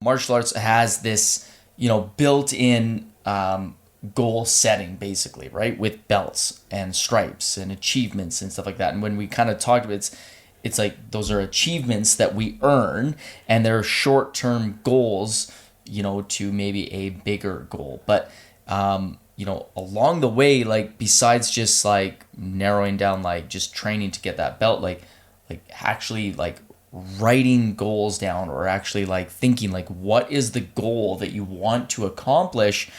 Martial arts has this, built-in goal setting, basically, right? With belts and stripes and achievements and stuff like that. And when we kind of talked about it's like those are achievements that we earn, and they're short-term goals, to maybe a bigger goal. But along the way, like besides just like narrowing down, like just training to get that belt, like actually like writing goals down, or actually like thinking like what is the goal that you want to accomplish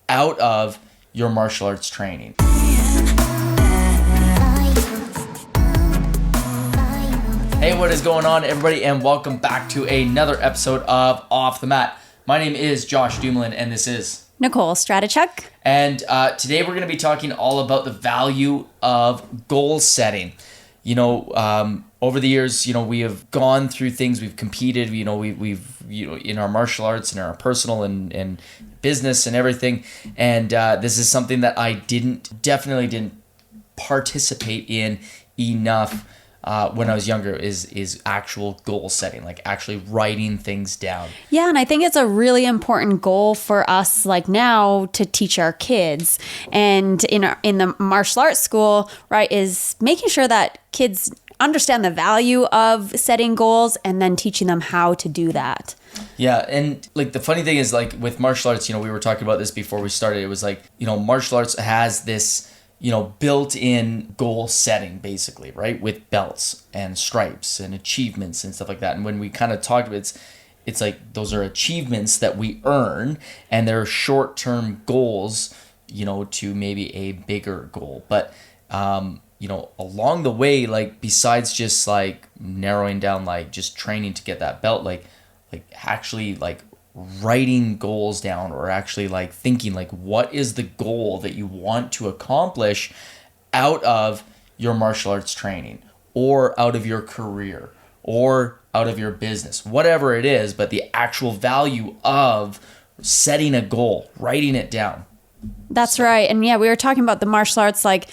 out of your martial arts training. Hey, what is going on, everybody, and welcome back to another episode of Off the Mat. My name is Josh Dumoulin, and this is Nicole Stratichuk. And today we're going to be talking all about the value of goal setting. Over the years, we have gone through things, we've competed, we've in our martial arts and our personal and business and everything. And this is something that I definitely didn't participate in enough when I was younger, is actual goal setting, like actually writing things down. Yeah, and I think it's a really important goal for us, like now, to teach our kids. And in the martial arts school, right, is making sure that kids understand the value of setting goals and then teaching them how to do that. Yeah, and like the funny thing is, like with martial arts, we were talking about this before we started. It was like, martial arts has this built-in goal setting, basically, right? With belts and stripes and achievements and stuff like that. And when we kind of talked about it's like those are achievements that we earn, and they're short-term goals, to maybe a bigger goal. But, along the way, like besides just like narrowing down, like just training to get that belt, like actually like writing goals down, or actually like thinking like what is the goal that you want to accomplish out of your martial arts training, or out of your career, or out of your business, whatever it is, but the actual value of setting a goal, writing it down. That's right. And yeah, we were talking about the martial arts, like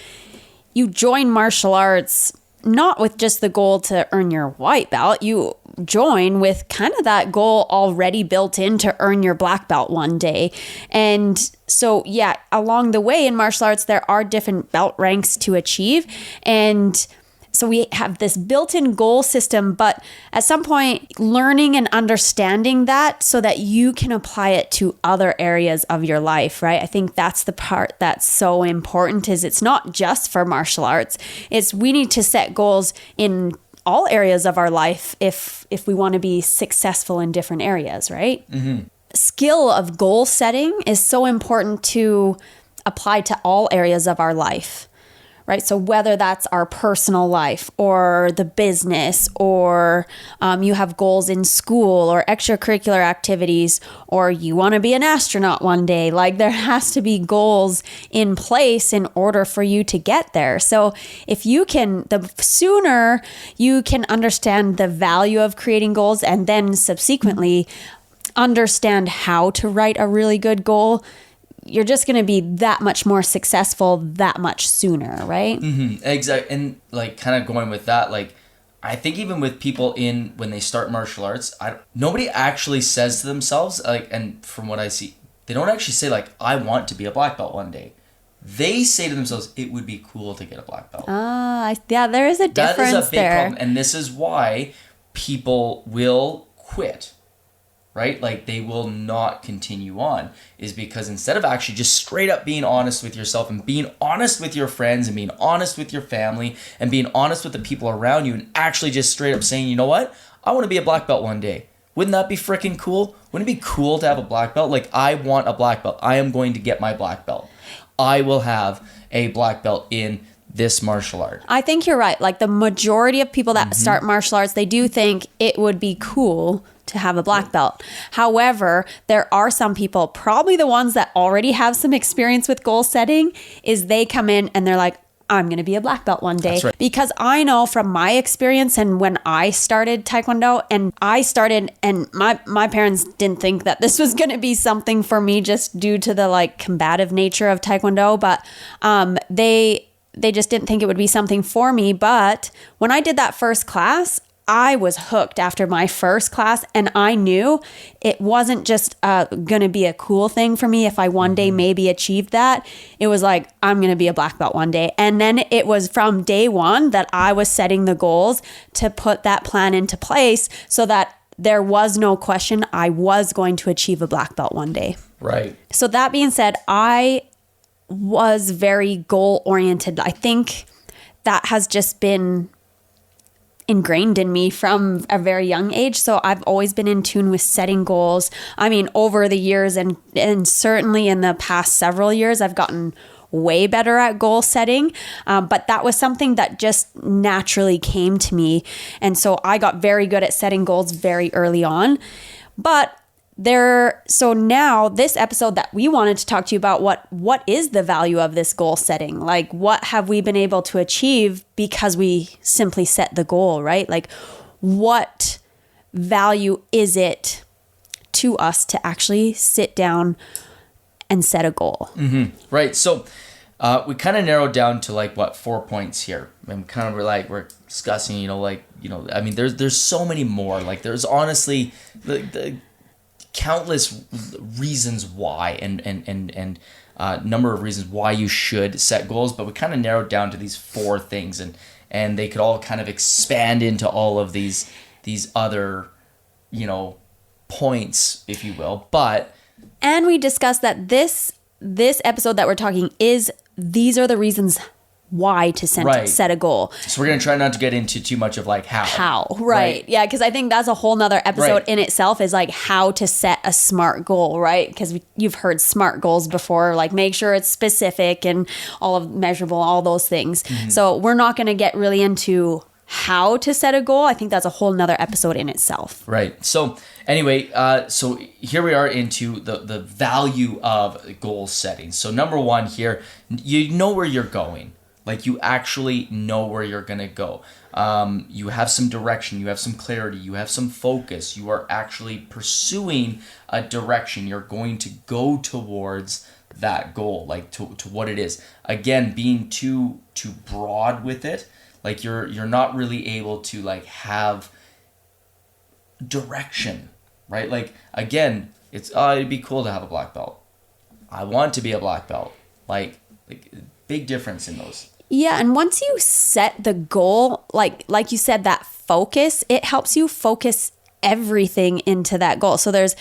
you join martial arts not with just the goal to earn your white belt. You join with kind of that goal already built in to earn your black belt one day. And so, yeah, along the way in martial arts, there are different belt ranks to achieve. And so we have this built-in goal system, but at some point, learning and understanding that so that you can apply it to other areas of your life, right? I think that's the part that's so important, is it's not just for martial arts. It's we need to set goals in all areas of our life if we want to be successful in different areas, right? Mm-hmm. Skill of goal setting is so important to apply to all areas of our life. Right. So whether that's our personal life or the business, or you have goals in school or extracurricular activities, or you want to be an astronaut one day, like there has to be goals in place in order for you to get there. So if you can, the sooner you can understand the value of creating goals, and then subsequently understand how to write a really good goal, you're just going to be that much more successful that much sooner, right? Mm-hmm. Exactly. And like kind of going with that, like I think even with people when they start martial arts, nobody actually says to themselves, like, and from what I see, they don't actually say like, I want to be a black belt one day. They say to themselves, it would be cool to get a black belt. Yeah, there is a difference there. That is a big problem. And this is why people will quit. Right? Like they will not continue on, is because instead of actually just straight up being honest with yourself and being honest with your friends and being honest with your family and being honest with the people around you, and actually just straight up saying, you know what? I want to be a black belt one day. Wouldn't that be freaking cool? Wouldn't it be cool to have a black belt? Like, I want a black belt. I am going to get my black belt. I will have a black belt in this martial art. I think you're right. Like the majority of people that start martial arts, they do think it would be cool to have a black belt. However, there are some people, probably the ones that already have some experience with goal setting, is they come in and they're like, I'm going to be a black belt one day. That's right. Because I know from my experience, and when I started Taekwondo, and my parents didn't think that this was going to be something for me just due to the like combative nature of Taekwondo, but they just didn't think it would be something for me. But when I did that first class, I was hooked after my first class, and I knew it wasn't just going to be a cool thing for me if I one day maybe achieved that. It was like, I'm going to be a black belt one day. And then it was from day one that I was setting the goals to put that plan into place so that there was no question I was going to achieve a black belt one day. Right. So that being said, I was very goal oriented. I think that has just been ingrained in me from a very young age. So I've always been in tune with setting goals. I mean, over the years and certainly in the past several years, I've gotten way better at goal setting. But that was something that just naturally came to me. And so I got very good at setting goals very early on. But so now this episode that we wanted to talk to you about, what is the value of this goal setting? Like, what have we been able to achieve because we simply set the goal, right? Like, what value is it to us to actually sit down and set a goal? Mm-hmm. Right. So we kind of narrowed down to like 4 points here, and kind of we're discussing, I mean, there's so many more. Like, there's honestly the countless reasons why and number of reasons why you should set goals, but we kind of narrowed down to these 4 things, and they could all kind of expand into all of these other points, if you will. And we discussed that this episode that we're talking these are the reasons why to set a goal. So we're going to try not to get into too much of like how. Right. Yeah, because I think that's a whole nother episode in itself, is like how to set a SMART goal, right? Because you've heard SMART goals before, like make sure it's specific and all of measurable, all those things. Mm-hmm. So we're not going to get really into how to set a goal. I think that's a whole nother episode in itself. Right. So anyway, so here we are into the value of goal setting. So number 1 here, you know where you're going. Like, you actually know where you're going to go. You have some direction, you have some clarity, you have some focus. You are actually pursuing a direction. You're going to go towards that goal, like to what it is. Again, being too broad with it, like you're not really able to like have direction, right? Like, again, it'd be cool to have a black belt. I want to be a black belt. Like big difference in those. Yeah, and once you set the goal, like you said, that focus, it helps you focus everything into that goal. So there's,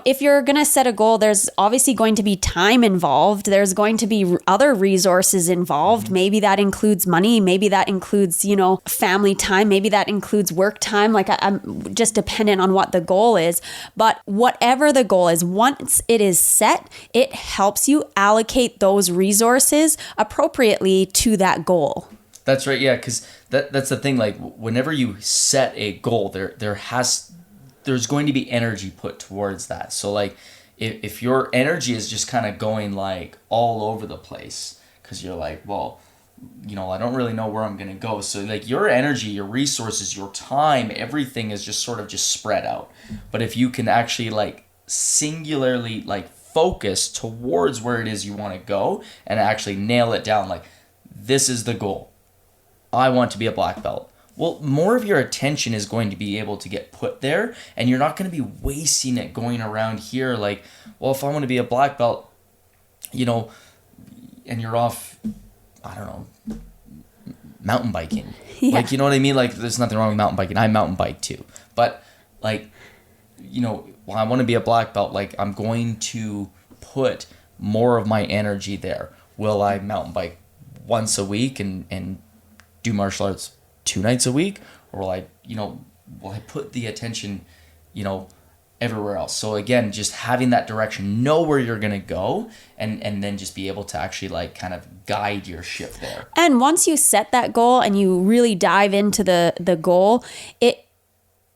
if you're going to set a goal, there's obviously going to be time involved. There's going to be other resources involved. Maybe that includes money. Maybe that includes, family time. Maybe that includes work time. Like, I'm just dependent on what the goal is. But whatever the goal is, once it is set, it helps you allocate those resources appropriately to that goal. That's right. Yeah, because that's the thing. Like, whenever you set a goal, there's going to be energy put towards that. So like if your energy is just kind of going like all over the place because you're like, well, I don't really know where I'm going to go. So like your energy, your resources, your time, everything is just sort of just spread out. But if you can actually like singularly like focus towards where it is you want to go and actually nail it down, like, this is the goal. I want to be a black belt. Well, more of your attention is going to be able to get put there, and you're not going to be wasting it going around here like, well, if I want to be a black belt, and you're off, I don't know, mountain biking. Yeah. Like, you know what I mean? Like, there's nothing wrong with mountain biking. I mountain bike too. But, like, well, I want to be a black belt. Like, I'm going to put more of my energy there. Will I mountain bike once a week and do martial arts 2 nights a week, or will I put the attention, everywhere else? So again, just having that direction, know where you're gonna go, and then just be able to actually like kind of guide your ship there. And once you set that goal and you really dive into the goal,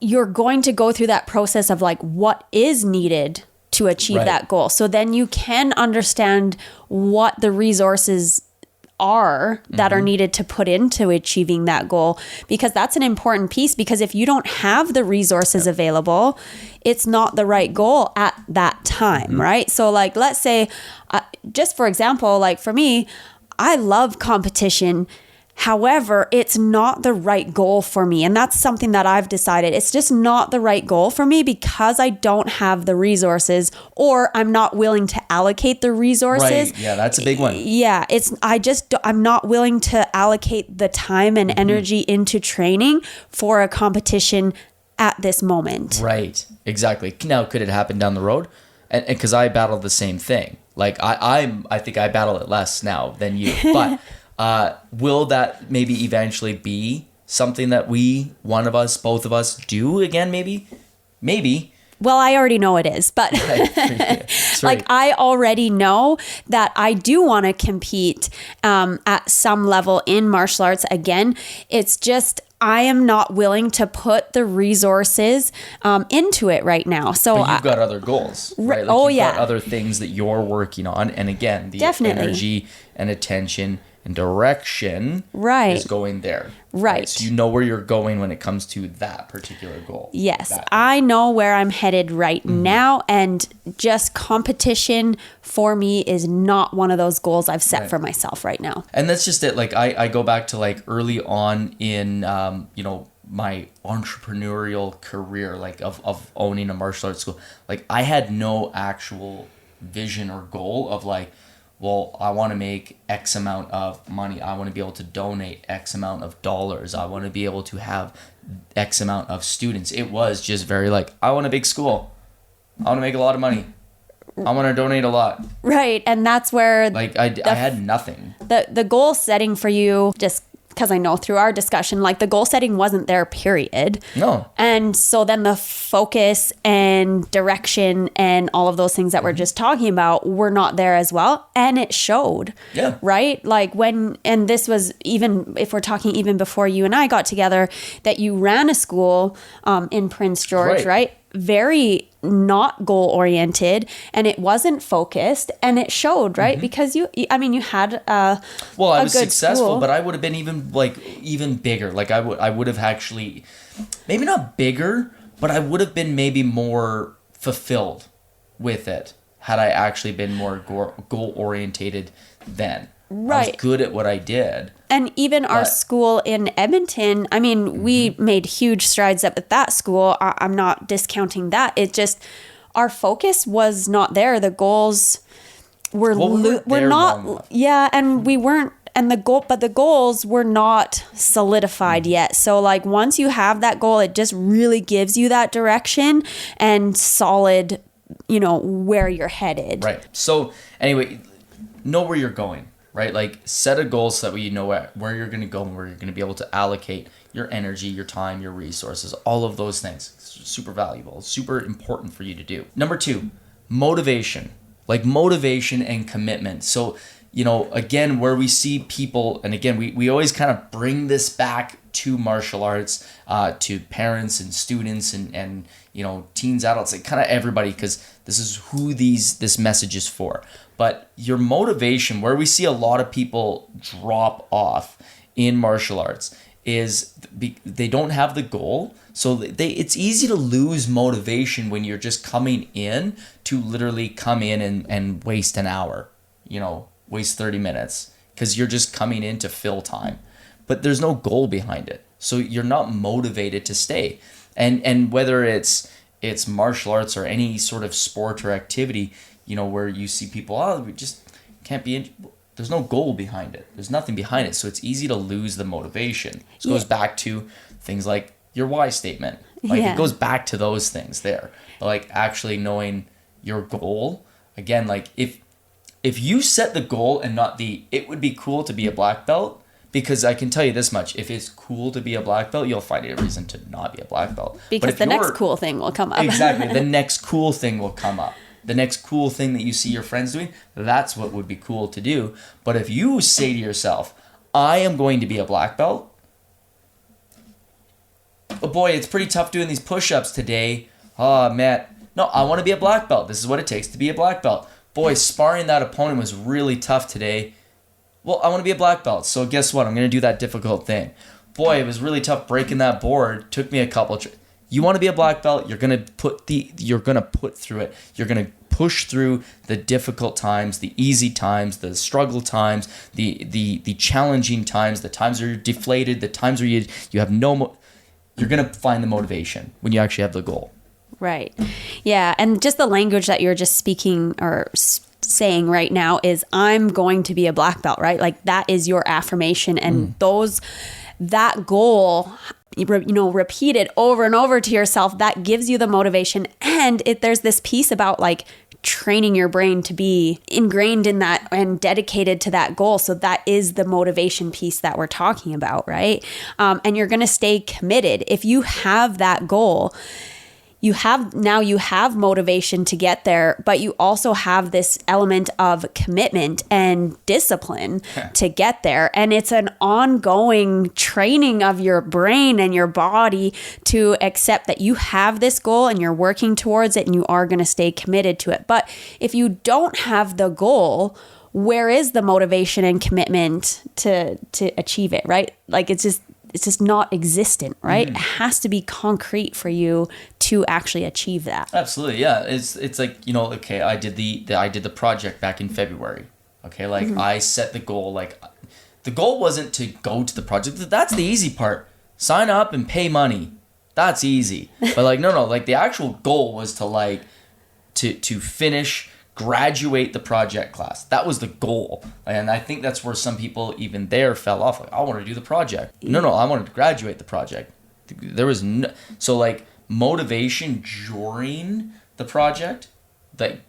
you're going to go through that process of like what is needed to achieve that goal. So then you can understand what the resources are that are needed to put into achieving that goal, because that's an important piece. Because if you don't have the resources available, it's not the right goal at that time, right? So like, let's say, just for example, like for me, I love competition. However, it's not the right goal for me. And that's something that I've decided. It's just not the right goal for me because I don't have the resources, or I'm not willing to allocate the resources. Right. Yeah, that's a big one. Yeah, I'm not willing to allocate the time and energy into training for a competition at this moment. Right. Exactly. Now, could it happen down the road? And because I battled the same thing. Like I think I battle it less now than you. But will that maybe eventually be something that one of us, both of us, do again? Maybe. Well, I already know it is, but like I already know that I do want to compete at some level in martial arts again. It's just I am not willing to put the resources into it right now. So but you've got other goals, right? Like you've got other things that you're working on, and again, the energy and attention and direction is going there. Right. So you know where you're going when it comes to that particular goal. Yes, I know where I'm headed right now, and just competition for me is not one of those goals I've set for myself right now. And that's just it. Like I go back to like early on in my entrepreneurial career, like of owning a martial arts school. Like I had no actual vision or goal of like, well, I want to make X amount of money. I want to be able to donate X amount of dollars. I want to be able to have X amount of students. It was just very like, I want a big school. I want to make a lot of money. I want to donate a lot. Right. And that's where like I had nothing. The goal setting for you, just because I know through our discussion, like the goal setting wasn't there, period. No. And so then the focus and direction and all of those things that we're just talking about were not there as well. And it showed. Yeah. Right? Like and this was even, if we're talking even before you and I got together, that you ran a school in Prince George, right? Very not goal oriented, and it wasn't focused, and it showed, right? Because you had I was successful, school. But I would have been even bigger. Like I would have actually, maybe not bigger, but I would have been maybe more fulfilled with it had I actually been more goal orientated then. Right. I was good at what I did. And even our school in Edmonton, I mean, we made huge strides up at that school. I'm not discounting that. It just, our focus was not there. The goals were not, and we weren't, and the goals were not solidified yet. So like once you have that goal, it just really gives you that direction and solid, where you're headed. Right. So anyway, know where you're going. Right? Like set a goal so that you know where you're going to go and where you're going to be able to allocate your energy, your time, your resources, all of those things. It's super valuable, super important for you to do. Number 2, motivation. Like motivation and commitment. So, again, where we see people, and again, we always kind of bring this back to martial arts, to parents and students and teens, adults, like kind of everybody, because this is who this message is for. But your motivation, where we see a lot of people drop off in martial arts, is they don't have the goal. So it's easy to lose motivation when you're just coming in to literally come in and waste an hour, waste 30 minutes, because you're just coming in to fill time. But there's no goal behind it. So you're not motivated to stay. And whether it's martial arts or any sort of sport or activity, where you see people, we just can't be there's no goal behind it. There's nothing behind it. So it's easy to lose the motivation. So it goes back to things like your why statement. Like it goes back to those things there. But like actually knowing your goal, again, like if you set the goal and not it would be cool to be a black belt, because I can tell you this much, if it's cool to be a black belt, you'll find a reason to not be a black belt. Because the next cool thing will come up. Exactly. The next cool thing will come up. The next cool thing that you see your friends doing, that's what would be cool to do. But if you say to yourself, I am going to be a black belt, oh boy, it's pretty tough doing these push-ups today. Oh, man. No, I want to be a black belt. This is what it takes to be a black belt. Boy, sparring that opponent was really tough today. Well, I want to be a black belt, so guess what? I'm going to do that difficult thing. Boy, it was really tough breaking that board. Took me a couple. You want to be a black belt, you're going to put through it. You're going to push through the difficult times, the easy times, the struggle times, the challenging times, the times where you're deflated, the times where you have you're going to find the motivation when you actually have the goal. Right. Yeah. And just the language that you're just speaking or saying right now is, I'm going to be a black belt, right? Like that is your affirmation. And that goal, repeated over and over to yourself, that gives you the motivation. And there's this piece about like training your brain to be ingrained in that and dedicated to that goal. So that is the motivation piece that we're talking about, right? And you're going to stay committed. If you have that goal, you have motivation to get there, but you also have this element of commitment and discipline to get there. And it's an ongoing training of your brain and your body to accept that you have this goal and you're working towards it and you are going to stay committed to it. But if you don't have the goal, where is the motivation and commitment to achieve it, right? Like it's just not existent, right? It has to be concrete for you to actually achieve that. Absolutely, yeah. It's like, okay, I did the project back in February. Okay, like I set the goal. Like the goal wasn't to go to the project. That's the easy part. Sign up and pay money. That's easy. But like no, like the actual goal was to finish, graduate the project class. That was the goal. And I think that's where some people even there fell off. Like, I want to do the project. No, I wanted to graduate the project. There was so like motivation during the project, like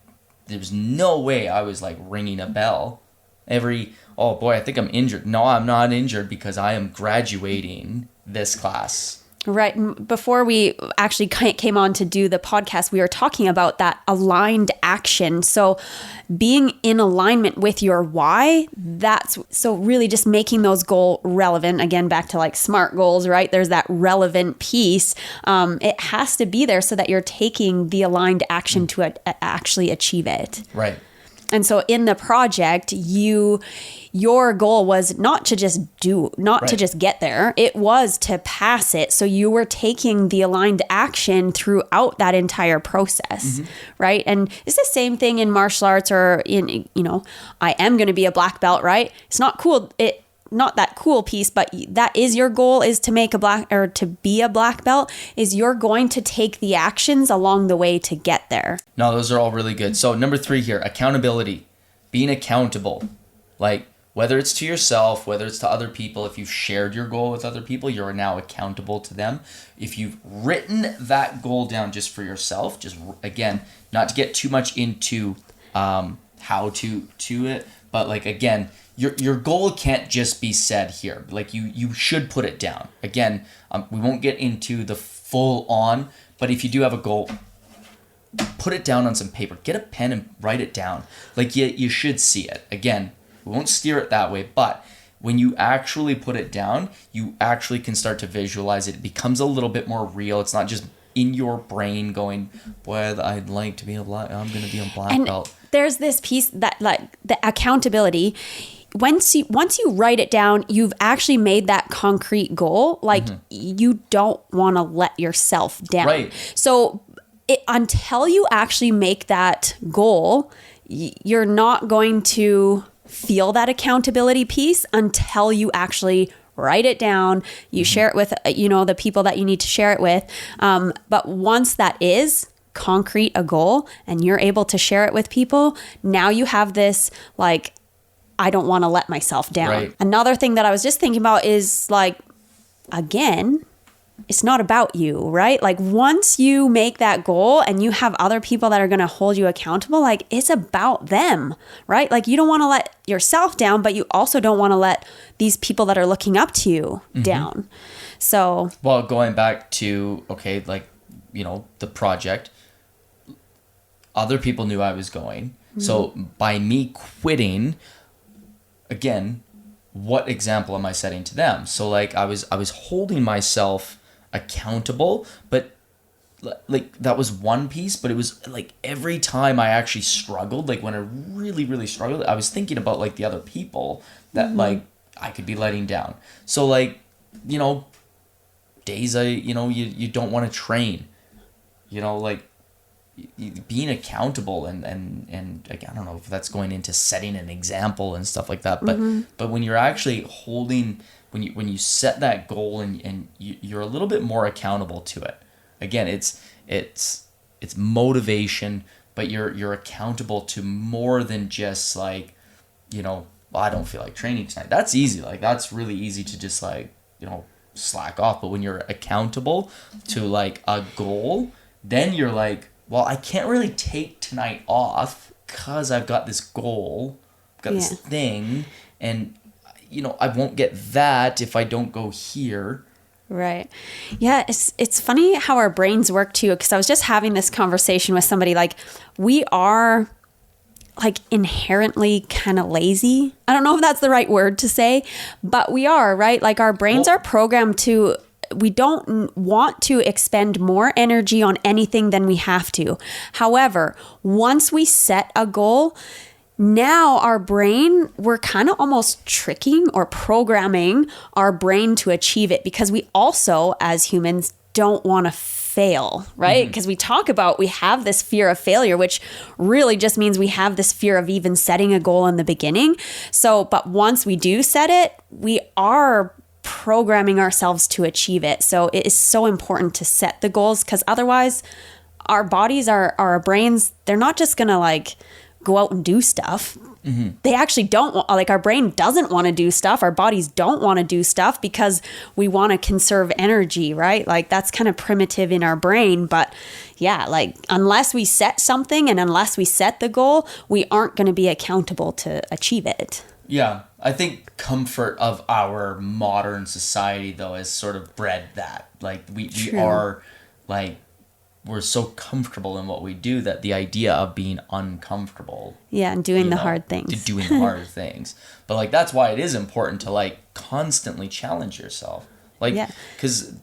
there was no way I was like ringing a bell oh boy, I think I'm injured. No, I'm not injured because I am graduating this class. Right. Before we actually came on to do the podcast, we were talking about that aligned action. So being in alignment with your why, that's so really just making those goals relevant. Again, back to like SMART goals, right? There's that relevant piece. It has to be there so that you're taking the aligned action to actually achieve it. Right. And so in the project, your goal was not to just to just get there. It was to pass it. So you were taking the aligned action throughout that entire process, right? And it's the same thing in martial arts or in, I am going to be a black belt, right? It's not cool. Not that cool piece, but that is your goal, is to to be a black belt, is you're going to take the actions along the way to get there. No, those are all really good. So number 3 here, accountability, being accountable, like whether it's to yourself, whether it's to other people. If you've shared your goal with other people, you're now accountable to them. If you've written that goal down just for yourself, just again, not to get too much into how to it, but like again, your goal can't just be said here. Like you should put it down. Again, we won't get into the full on, but if you do have a goal, put it down on some paper. Get a pen and write it down. Like you should see it. Again, we won't steer it that way, but when you actually put it down, you actually can start to visualize it. It becomes a little bit more real. It's not just in your brain going, boy, I'd like to be I'm going to be a black belt. There's this piece that like the accountability. Once you write it down, you've actually made that concrete goal. Like you don't want to let yourself down. Right. So until you actually make that goal, you're not going to feel that accountability piece until you actually write it down. You share it with, the people that you need to share it with. But once that is concrete, a goal, and you're able to share it with people, now you have this like, I don't want to let myself down. Right. Another thing that I was just thinking about is like, again, it's not about you, right? Like once you make that goal and you have other people that are going to hold you accountable, like it's about them, right? Like you don't want to let yourself down, but you also don't want to let these people that are looking up to you down. So, well, going back to, okay, like, the project, other people knew I was going. So by me quitting, again, what example am I setting to them? So like I was holding myself accountable, but like that was one piece, but it was like every time I actually struggled, like when I really, really struggled, I was thinking about like the other people that like I could be letting down. So like, days you don't want to train, like being accountable and like, I don't know if that's going into setting an example and stuff like that, but when you're actually holding, when you set that goal and you're a little bit more accountable to it. Again, it's motivation, but you're accountable to more than just like, well, I don't feel like training tonight. That's easy. Like that's really easy to just like, slack off. But when you're accountable to like a goal, then you're like, well, I can't really take tonight off because I've got this goal, I've got this thing, and I won't get that if I don't go here. Right. Yeah, it's funny how our brains work too, because I was just having this conversation with somebody. Like, we are like inherently kind of lazy. I don't know if that's the right word to say, but we are, right? Like our brains are programmed to, we don't want to expend more energy on anything than we have to. However, once we set a goal, now our brain, we're kind of almost tricking or programming our brain to achieve it, because we also, as humans, don't want to fail, right? Because we talk about, we have this fear of failure, which really just means we have this fear of even setting a goal in the beginning. So, but once we do set it, we are programming ourselves to achieve it. So it is so important to set the goals, because otherwise our bodies, our brains, they're not just going to like go out and do stuff. They actually don't want, like our brain doesn't want to do stuff. Our bodies don't want to do stuff because we want to conserve energy, right? Like that's kind of primitive in our brain. But yeah, like unless we set something and unless we set the goal, we aren't going to be accountable to achieve it. Yeah, I think comfort of our modern society, though, has sort of bred that. Like, we are, like, we're so comfortable in what we do that the idea of being uncomfortable. Yeah, and doing the hard things. Doing the hard things. But, like, that's why it is important to, like, constantly challenge yourself. Like, because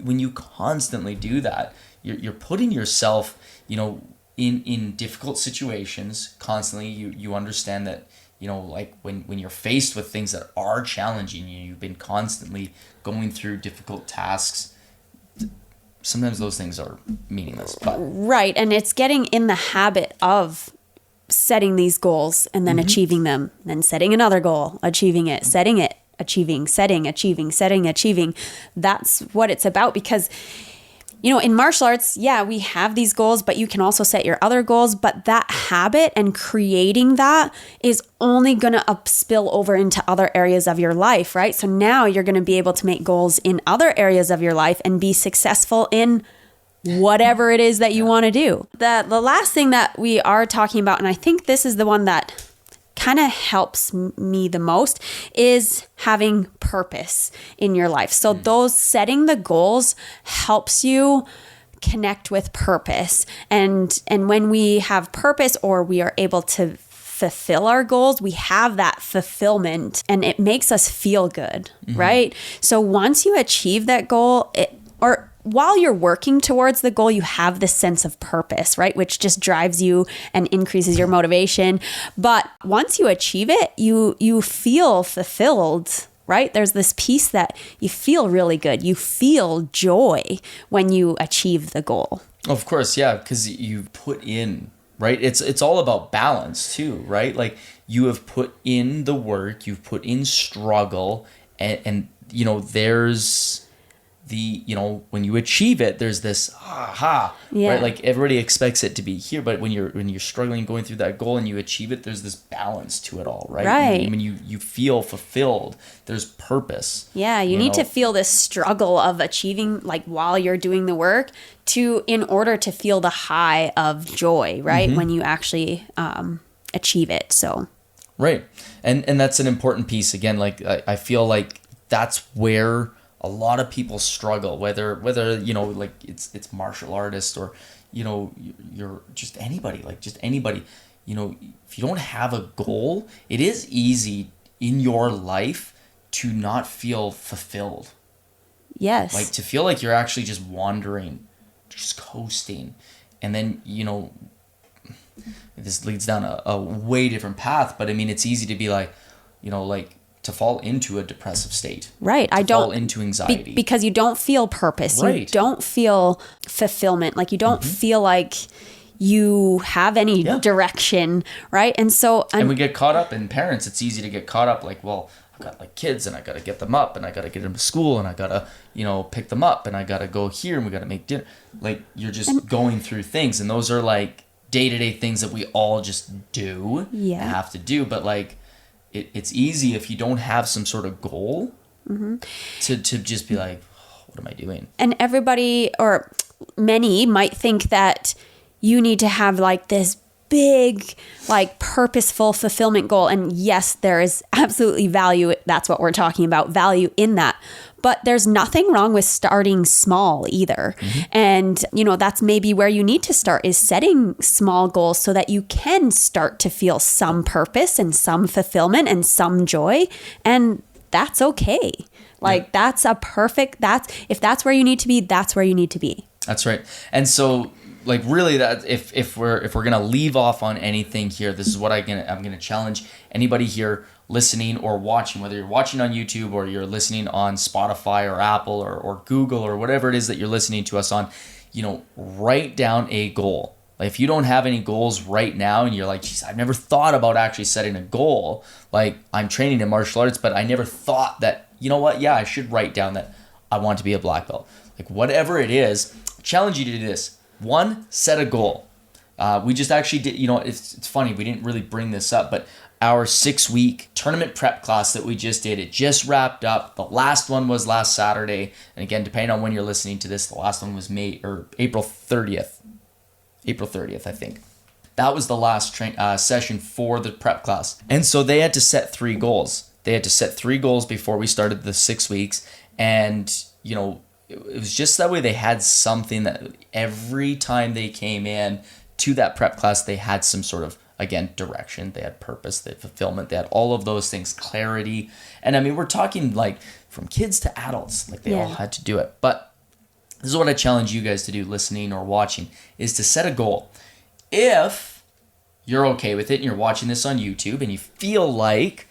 when you constantly do that, you're putting yourself, in difficult situations constantly. You understand that, like when you're faced with things that are challenging you, you've been constantly going through difficult tasks. Sometimes those things are meaningless. But. Right. And it's getting in the habit of setting these goals and then achieving them, then setting another goal, achieving it, setting it, achieving, setting, achieving, setting, achieving. That's what it's about, because in martial arts, we have these goals, but you can also set your other goals. But that habit and creating that is only going to spill over into other areas of your life, right? So now you're going to be able to make goals in other areas of your life and be successful in whatever it is that you want to do. The last thing that we are talking about, and I think this is the one that kind of helps me the most, is having purpose in your life. So those setting the goals helps you connect with purpose. And when we have purpose, or we are able to fulfill our goals, we have that fulfillment and it makes us feel good, right? So once you achieve that goal, while you're working towards the goal, you have this sense of purpose, right? Which just drives you and increases your motivation. But once you achieve it, you feel fulfilled, right? There's this piece that you feel really good. You feel joy when you achieve the goal. Of course, yeah, because you put in, right? It's all about balance too, right? Like you have put in the work, you've put in struggle, and there's the, when you achieve it, there's this right? Like everybody expects it to be here, but when you're struggling going through that goal and you achieve it, there's this balance to it all, right? Right. When you feel fulfilled, there's purpose. Yeah, you need to feel this struggle of achieving, like while you're doing the work, in order to feel the high of joy, right? When you actually achieve it. So right. And that's an important piece. Again, like I feel like that's where a lot of people struggle, whether like it's martial artists or you're just anybody, if you don't have a goal, it is easy in your life to not feel fulfilled. Yes. Like to feel like you're actually just wandering, just coasting, and then this leads down a way different path. But I mean, it's easy to be like, to to fall into a depressive state. Right. I don't fall into anxiety. Because you don't feel purpose. Right. You don't feel fulfillment. Like you don't feel like you have any direction, right? And so and we get caught up in parents. It's easy to get caught up like, well, I've got like kids and I got to get them up and I got to get them to school and I got to, pick them up and I got to go here and we got to make dinner. Like you're just going through things, and those are like day-to-day things that we all just do and have to do. But like it's easy if you don't have some sort of goal to just be like, oh, what am I doing? And everybody or many might think that you need to have like this big, like purposeful fulfillment goal. And yes, there is absolutely value. That's what we're talking about, value in that. But there's nothing wrong with starting small either. And, that's maybe where you need to start, is setting small goals so that you can start to feel some purpose and some fulfillment and some joy. And that's okay. Like that's if that's where you need to be, that's where you need to be. That's right. And so like really that if we're gonna leave off on anything here, this is what I'm gonna challenge anybody here listening or watching, whether you're watching on YouTube or you're listening on Spotify or Apple or Google or whatever it is that you're listening to us on, write down a goal. Like if you don't have any goals right now and you're like, geez, I've never thought about actually setting a goal. Like I'm training in martial arts, but I never thought that, I should write down that I want to be a black belt. Like whatever it is, I challenge you to do this. 1, set a goal. We just actually did, it's funny, we didn't really bring this up, but our 6-week tournament prep class that we just did, it just wrapped up. The last one was last Saturday. And again, depending on when you're listening to this, the last one was April 30th. April 30th, I think. That was the last session for the prep class. And so they had to set 3 goals. They had to set 3 goals before we started the 6 weeks. And, it was just that way they had something that every time they came in to that prep class, they had some sort of, again, direction. They had purpose, they had fulfillment, they had all of those things, clarity. And I mean, we're talking like from kids to adults, like they all had to do it. But this is what I challenge you guys to do, listening or watching, is to set a goal. If you're okay with it and you're watching this on YouTube and you feel like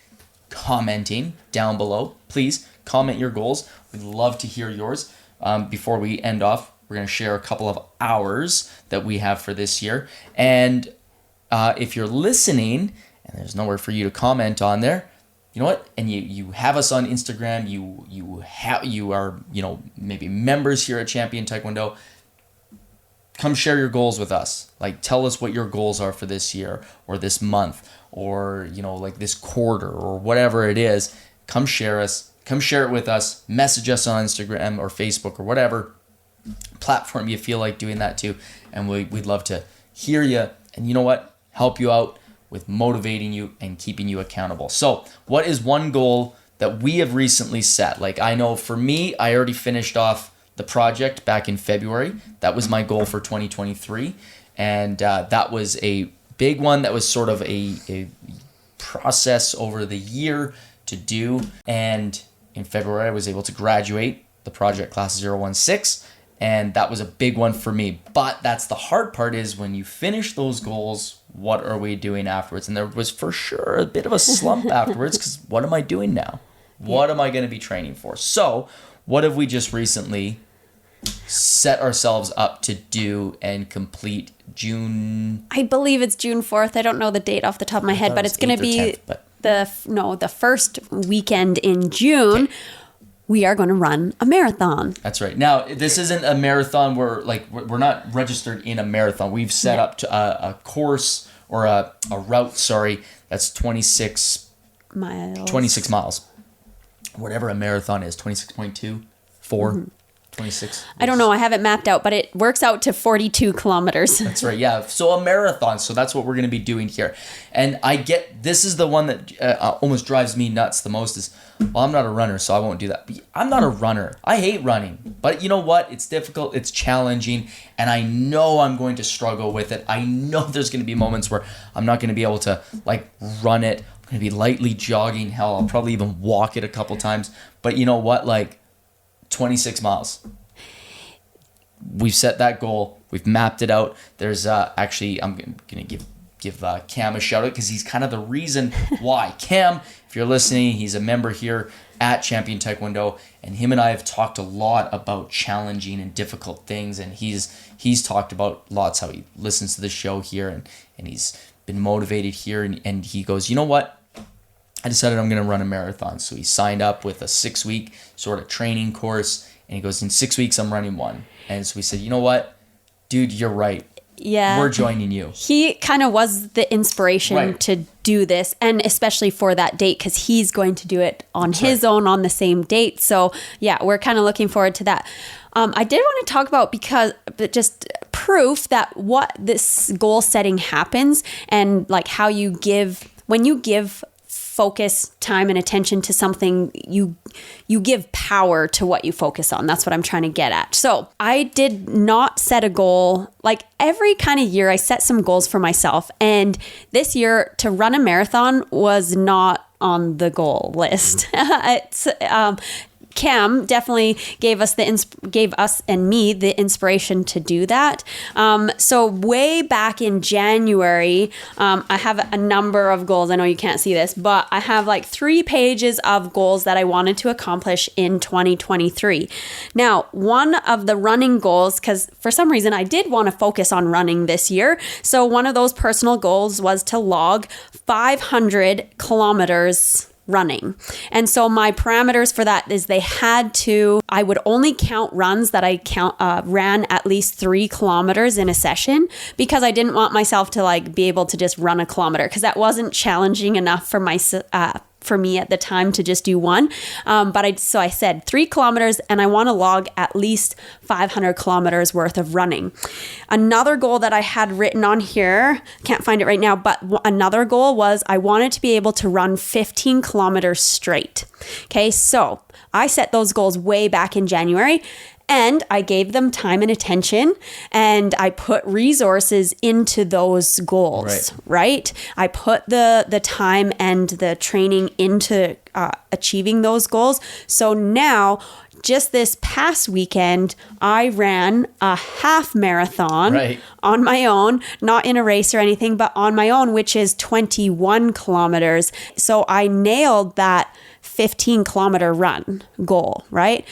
commenting down below, please comment your goals. We'd love to hear yours. Before we end off, we're going to share a couple of hours that we have for this year. And if you're listening and there's nowhere for you to comment on there, you know what? And you have us on Instagram, you are, maybe members here at Champion Taekwondo. Come share your goals with us. Like tell us what your goals are for this year or this month or, like this quarter or whatever it is. Come share it with us. Message us on Instagram or Facebook or whatever platform you feel like doing that too. And we'd love to hear you. And you know what? Help you out with motivating you and keeping you accountable. So what is one goal that we have recently set? Like I know for me, I already finished off the project back in February. That was my goal for 2023. And that was a big one. That was sort of a process over the year to do. And in February, I was able to graduate the project class 016, and that was a big one for me. But that's the hard part, is when you finish those goals, what are we doing afterwards? And there was for sure a bit of a slump afterwards, because what am I doing now? What am I going to be training for? So what have we just recently set ourselves up to do and complete June? I believe it's June 4th. I don't know the date off the top of my head, but it's going to be 10th, the first weekend in June. Okay. We are going to run a marathon. That's right. Now, this isn't a marathon where we're not registered in a marathon. We've set up to a course or a route, that's 26 miles. Whatever a marathon is, 26.2, 4, 26. I don't know. I have it mapped out, but it works out to 42 kilometers. That's right. Yeah. So a marathon. So that's what we're going to be doing here. And this is the one that almost drives me nuts the most is, well, I'm not a runner, so I won't do that. But I'm not a runner. I hate running. But you know what? It's difficult. It's challenging. And I know I'm going to struggle with it. I know there's going to be moments where I'm not going to be able to run it. I'm going to be lightly jogging. Hell, I'll probably even walk it a couple times. But you know what? 26 miles. We've set that goal. We've mapped it out. There's actually, I'm going to give give Cam a shout out because he's kind of the reason why. Cam, if you're listening, he's a member here at Champion Taekwondo, and him and I have talked a lot about challenging and difficult things, and he's talked about lots how he listens to the show here, and he's been motivated here, and he goes, you know what? I decided I'm going to run a marathon. So he signed up with a 6-week sort of training course, and he goes, in 6 weeks, I'm running one. And so we said, you know what? Dude, you're right. Yeah. We're joining you. He kind of was the inspiration to do this, and especially for that date, because he's going to do it on his own on the same date. So yeah, we're kind of looking forward to that. I did want to talk about just proof that what this goal setting happens, and like how when you give focus, time, and attention to something, you give power to what you focus on. That's what I'm trying to get at. So I did not set a goal. Like every kind of year, I set some goals for myself. And this year, to run a marathon was not on the goal list. Cam definitely gave us and me the inspiration to do that. So way back in January, I have a number of goals. I know you can't see this, but I have like 3 pages of goals that I wanted to accomplish in 2023. Now, one of the running goals, because for some reason I did want to focus on running this year. So one of those personal goals was to log 500 kilometers running. And so my parameters for that is I would only count runs that I ran at least 3 kilometers in a session, because I didn't want myself to like be able to just run a kilometer, because that wasn't challenging enough for me at the time to just do one. So I said 3 kilometers, and I want to log at least 500 kilometers worth of running. Another goal that I had written on here, can't find it right now, but another goal was I wanted to be able to run 15 kilometers straight. Okay, so I set those goals way back in January, and I gave them time and attention, and I put resources into those goals, right? I put the time and the training into achieving those goals. So now, just this past weekend, I ran a half marathon on my own, not in a race or anything, but on my own, which is 21 kilometers. So I nailed that 15 kilometer run goal, right?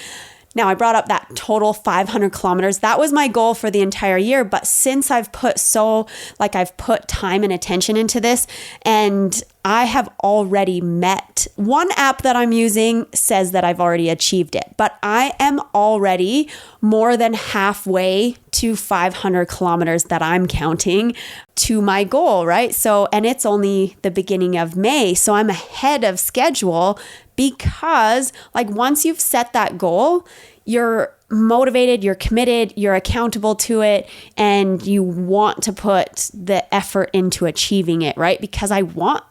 Now, I brought up that total 500 kilometers. That was my goal for the entire year. But since I've put time and attention into this, and I have already met, one app that I'm using says that I've already achieved it, but I am already more than halfway to 500 kilometers that I'm counting to my goal, right? So, and it's only the beginning of May. So I'm ahead of schedule, because like once you've set that goal, you're motivated, you're committed, you're accountable to it, and you want to put the effort into achieving it, right? Because I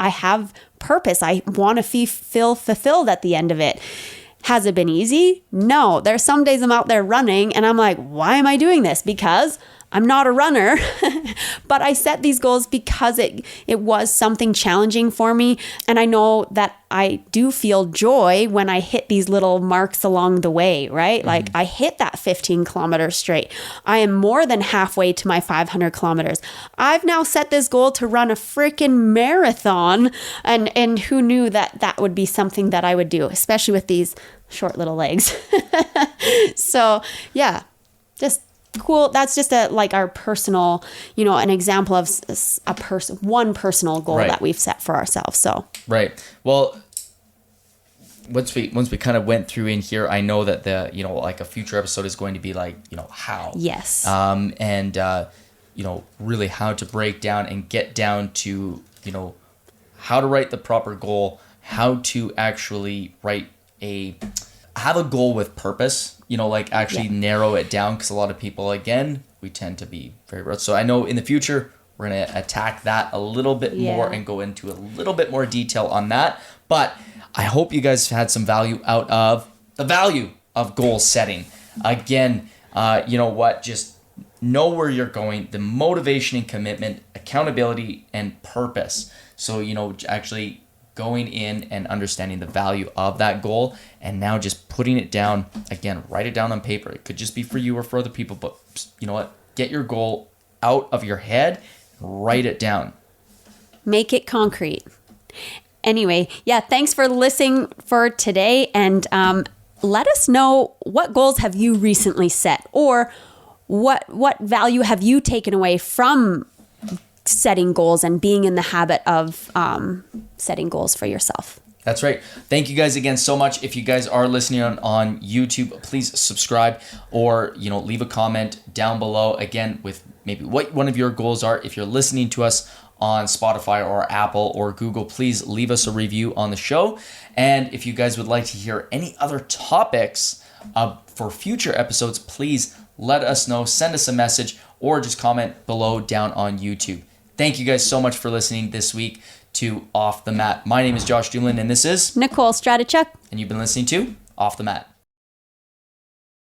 have purpose. I want to feel fulfilled at the end of it. Has it been easy? No. There's some days I'm out there running and I'm like, why am I doing this? Because I'm not a runner, but I set these goals because it was something challenging for me. And I know that I do feel joy when I hit these little marks along the way, right? Mm-hmm. Like I hit that 15 kilometers straight. I am more than halfway to my 500 kilometers. I've now set this goal to run a freaking marathon. And who knew that would be something that I would do, especially with these short little legs. So yeah, just cool. That's just our personal, an example of one personal goal that we've set for ourselves. So well, once we kind of went through in here, I know that a future episode is going to be how really how to break down and get down to how to write the proper goal, how to actually have a goal with purpose, narrow it down, because a lot of people, again, we tend to be very rote. So I know in the future, we're going to attack that a little bit more and go into a little bit more detail on that. But I hope you guys had some value out of the value of goal setting. Again, just know where you're going, the motivation and commitment, accountability and purpose. So, actually going in and understanding the value of that goal, and now just putting it down. Again, write it down on paper. It could just be for you or for other people, but you know what? Get your goal out of your head, write it down. Make it concrete. Anyway, yeah, thanks for listening for today. And let us know, what goals have you recently set, or what value have you taken away from setting goals and being in the habit of setting goals for yourself. That's right. Thank you guys again so much. If you guys are listening on YouTube, please subscribe, or leave a comment down below again with maybe what one of your goals are. If you're listening to us on Spotify or Apple or Google, please leave us a review on the show. And if you guys would like to hear any other topics for future episodes, please let us know. Send us a message or just comment below down on YouTube. Thank you guys so much for listening this week to Off the Mat. My name is Josh Dumoulin, and this is Nicole Stratichuk. And you've been listening to Off the Mat.